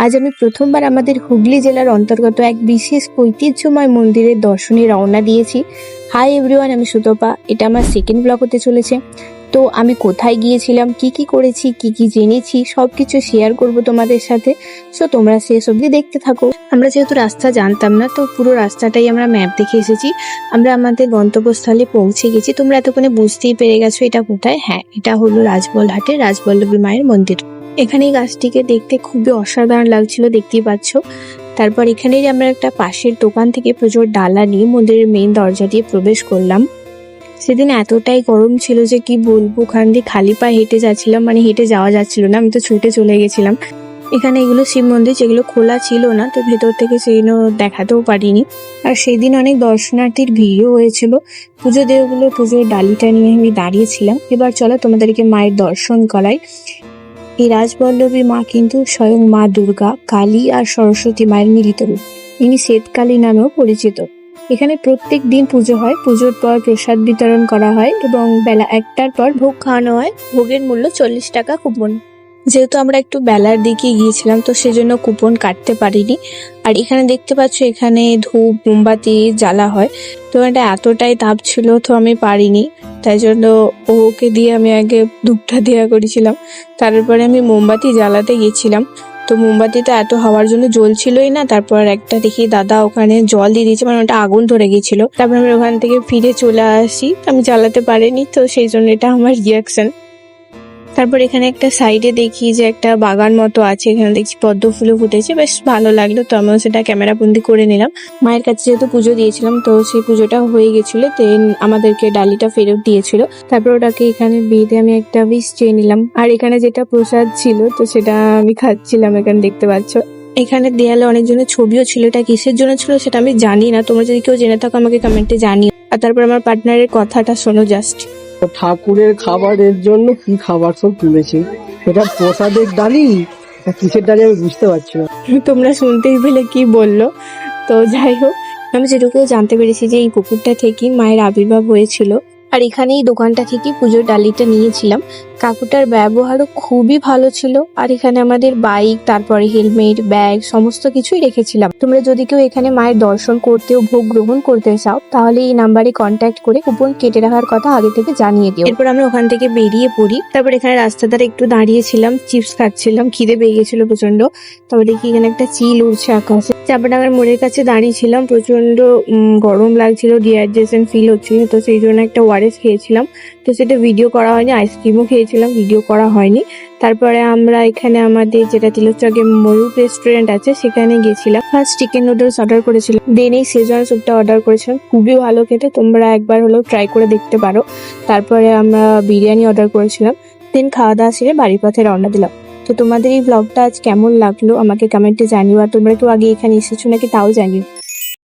আজ আমি প্রথমবার আমাদের হুগলি জেলার অন্তর্গত এক বিশেষ ঐতিহ্যময় মন্দিরের দর্শনে রওনা দিয়েছি। হাই এভরিওয়ান, আমি সুতপা। এটা আমার সেকেন্ড ব্লগ হতে চলেছে। তো আমি কোথায় গিয়েছিলাম, কি কি করেছি, কি কি জেনেছি, সবকিছু শেয়ার করব তোমাদের সাথে। সো তোমরা শেষ অবধি দেখতে থাকো। আমরা যেহেতু রাস্তা জানতাম না, তো পুরো রাস্তাটাই আমরা ম্যাপ দেখে এসেছি। আমরা আমাদের গন্তব্যস্থলে পৌঁছে গেছি। তোমরা এতক্ষণে বুঝতেই পেরে গেছো এটা কোথায়। হ্যাঁ, এটা হলো রাজবলহাটের রাজবল্লভী মায়ের মন্দির। এখানে এই গাছটিকে দেখতে খুবই অসাধারণ লাগছিল, দেখতেই পাচ্ছ। তারপর এখানেই আমরা একটা পাশের দোকান থেকে প্রচুর ডালা নিয়ে মন্দিরের মেইন দরজা দিয়ে প্রবেশ করলাম। সেদিন এতটাই গরম ছিল যে কি বলবো, ওখান দিয়ে খালি পায়ে হেঁটে যাচ্ছিলাম, মানে হেঁটে যাওয়া যাচ্ছিল না, আমি তো ছুটে চলে গেছিলাম। এখানে এগুলো শিব মন্দির, যেগুলো খোলা ছিল না, তো ভেতর থেকে সেগুলো দেখাতেও পারিনি। আর সেদিন অনেক দর্শনার্থীর ভিড়ও হয়েছিল। পুজো দেওয়াগুলো পুজোর ডালিটা নিয়ে আমি দাঁড়িয়েছিলাম। এবার চলো তোমাদেরকে মায়ের দর্শন করাই। এই রাজবল্লভী মা কিন্তু স্বয়ং মা দুর্গা, কালী আর সরস্বতী মায়ের মিলিত রূপ। ইনি শ্বেতকালী নামেও পরিচিত। এখানে প্রত্যেক দিন পুজো হয়। পুজোর পর প্রসাদ বিতরণ করা হয় এবং বেলা 1টার পর ভোগ খাওয়ানো হয়। ভোগের মূল্য 40 টাকা কুপন। যেহেতু আমরা একটু বেলার দিকে গিয়েছিলাম, তো সেজন্য কুপন কাটতে পারিনি। আর এখানে দেখতে পাচ্ছ, এখানে ধূপ মোমবাতি জ্বালা হয়। তো এটা এতটাই তাপ ছিল, তো আমি পারিনি। তাই জন্য ওকে দিয়ে আমি আগে ধূপটা দেওয়া করেছিলাম। তারপরে আমি মোমবাতি জ্বালাতে গেছিলাম। তো মোমবাতিটা এত হওয়ার জন্য জ্বলছিলই না। তারপর একটা দেখি দাদা ওখানে জল দিয়ে দিয়েছে, মানে ওটা আগুন ধরে গেছিল। তারপর আমি ওখান থেকে ফিরে চলে আসি। আমি জ্বালাতে পারিনি, তো সেই জন্য এটা আমার রিয়াকশন। তারপর এখানে একটা সাইডে দেখি যে একটা বাগান মতো আছে, এখানে দেখছি পদ্ম ফুলও ফুটেছে, বেশ ভালো লাগলো। তো আমিও সেটা ক্যামেরা বন্দি করে নিলাম। মায়ের কাছে যেহেতু পুজো দিয়েছিলাম, তো সেই পুজোটা হয়ে গেছিল, দেন আমাদেরকে ডালিটা ফেরত দিয়েছিল। তারপর ওটাকে এখানে বেঁধে আমি একটা উইশ চেয়ে নিলাম। আর এখানে যেটা প্রসাদ ছিল, তো সেটা আমি খাচ্ছিলাম। এখানে দেখতে পাচ্ছ, এখানে দেয়ালে অনেকজনের ছবিও ছিল। এটা কিসের জন্য ছিল সেটা আমি জানি না, তোমরা যদি কেউ জেনে থাকো আমাকে কমেন্টে জানিও। আর তারপর আমার পার্টনারের কথাটা শোনো জাস্ট। ঠাকুরের খাবারের জন্য কি খাবার সব তুলেছে, এটা প্রসাদের ডালি না কিসের ডালি আমি বুঝতে পারছি না। তোমরা শুনতেই পেলে কি বললো। তো যাই হোক, আমি যেটুকু জানতে পেরেছি যে এই পুকুরটা থেকেই মায়ের আবির্ভাব হয়েছিল। আর এখানে এই দোকানটা থেকে পুজোর ডালিটা নিয়েছিলাম। কাকুটার ব্যবহারও খুবই ভালো ছিল। আর এখানে আমাদের বাইক, তারপরে হেলমেট, ব্যাগ সমস্ত কিছুই রেখেছিলাম। তোমরা যদি কেউ এখানে মায়ের দর্শন করতে ও ভোগ গ্রহণ করতে চাও, তাহলে এই নাম্বারে কন্ট্যাক্ট করে কুপন কেটে রাখার কথা আগে থেকে জানিয়ে দিও। এরপর আমরা ওখান থেকে বেরিয়ে পড়ি। তারপর এখানে রাস্তা ধারে একটু দাঁড়িয়েছিলাম, চিপস খাচ্ছিলাম, খিদে পেয়ে গেছিল প্রচন্ড। তারপর দেখি এখানে একটা চিল উড়ছে আকাশে। চাপাডাঙ্গার মোড়ের কাছে দাঁড়িয়েছিলাম, প্রচন্ড গরম লাগছিল, ডিহাইড্রেশন ফিল হচ্ছিল। তো সেই জন্য একটা ওয়ারেস খেয়েছিলাম। তো সেটা ভিডিও করা হয়নি। আইসক্রিমও খেয়েছিলাম, ভিডিও করা হয়নি। তারপরে আমরা এখানে আমাদের যেটা তিলোচকে ময়ূর রেস্টুরেন্ট আছে, সেখানে গেছিলাম। ফার্স্ট চিকেন নুডলস অর্ডার করেছিলাম, দেন এই শেজওয়ান স্যুপটা অর্ডার করেছিলাম। খুবই ভালো খেতে, তোমরা একবার হলেও ট্রাই করে দেখতে পারো। তারপরে আমরা বিরিয়ানি অর্ডার করেছিলাম। দেন খাওয়া দাওয়া সেরে বাড়ির পথে রওনা দিলাম। তো তোমাদের এই ব্লগটা আজ কেমন লাগলো আমাকে কমেন্টে জানিও। আর তোমরা কেউ আগে এখানে এসেছো নাকি তাও জানিও।